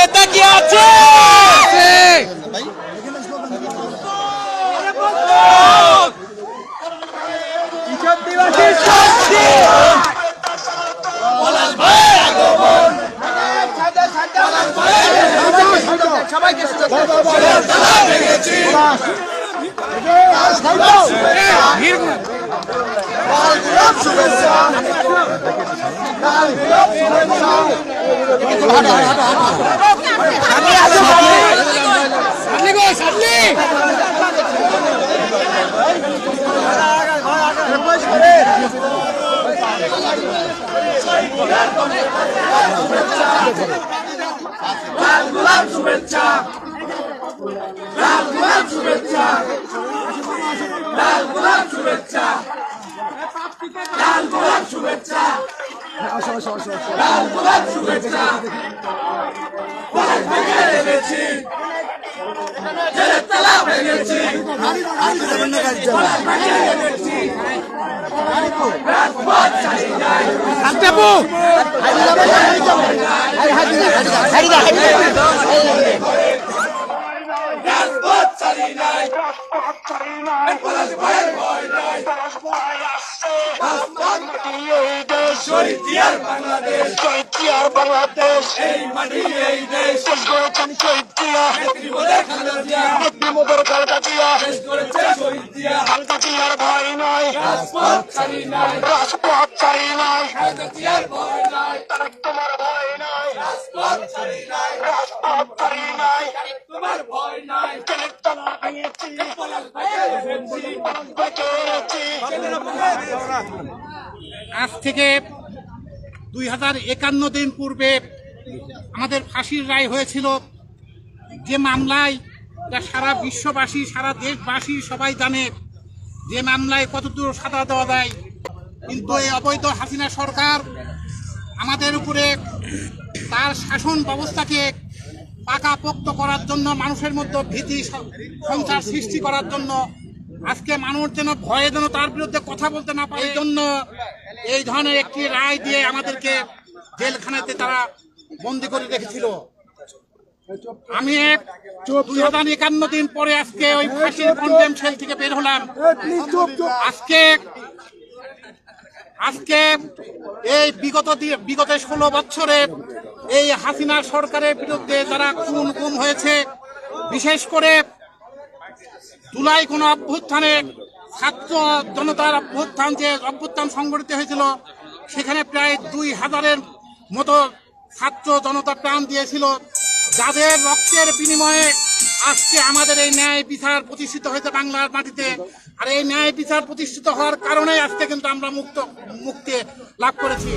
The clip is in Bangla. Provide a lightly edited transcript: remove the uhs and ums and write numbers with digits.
নেতা কি আছে? সবাইকে শুভেচ্ছা, লাল গোলাপ শুভেচ্ছা, লাল গোলাপ শুভেচ্ছা, লাল গোলাপ শুভেচ্ছা, লাল গোলাপ শুভেচ্ছা। ভেঙে রেখেছি, জেলের তালা ভেঙেছি, ভেঙে রেখেছি, রাজপথ চালিয়ে যায়। রাজপথ চালিয়ে যায়, ভয়ের ভয় নাই, শহীদ জিয়ার বাংলাদেশ, শহীদ জিয়ার বাংলাদেশ, এই মাটি এই দেশ শেষ করেছেন শহীদ জিয়া, খালেদা জিয়া শেষ করেছে শহীদ জিয়া, খালেদা জিয়ার ভয় নাই, রাজপথ ছাড়ি নাই, রাজপথ ছাড়ি নাই, খালেদা জিয়ার ভয় নাই, তোমার ভয় নাই, রাজপথ ছাড়ি নাই, রাজপথ ছাড়ি নাই, তোমার ভয় নাই, জেলের তালা ভেঙেছি, আজ থেকে 2051 দিন পূর্বে আমাদের ফাঁসির রায় হয়েছিল, যে মামলায় সারা বিশ্ববাসী সারা দেশবাসী সবাই জানে যে মামলায় কতদূর সাজা দেওয়া যায়। কিন্তু এই অবৈধ হাসিনা সরকার আমাদের উপরে তার শাসন ব্যবস্থাকে পাকাপোক্ত করার জন্য, মানুষের মধ্যে ভীতি সঞ্চার সৃষ্টি করার জন্য, আজকে মানুষ যেন ভয়ে যেন তার বিরুদ্ধে কথা বলতে না পারে, এই জন্য এই ধরনের একটি রায় দিয়ে আমাদেরকে জেলখানাতে তারা বন্দী করে রেখেছিল। আমি 2051 দিন পরে আজকে ওই ফাঁসির কন্ডেম সেল থেকে বের হলাম। আজকে এই বিগত 16 বছরে এই হাসিনা সরকারের বিরুদ্ধে যারা খুন হয়েছে, বিশেষ করে জুলাই কোন অভ্যুত্থানে ছাত্র জনতার অভ্যুত্থান সংগঠিত হয়েছিল, সেখানে প্রায় 2000-এর মতো ছাত্র জনতা প্রাণ দিয়েছিল, যাদের রক্তের বিনিময়ে আজকে আমাদের এই ন্যায় বিচার প্রতিষ্ঠিত হয়েছে বাংলার মাটিতে। আর এই ন্যায় বিচার প্রতিষ্ঠিত হওয়ার কারণে আজকে কিন্তু আমরা মুক্তি লাভ করেছি।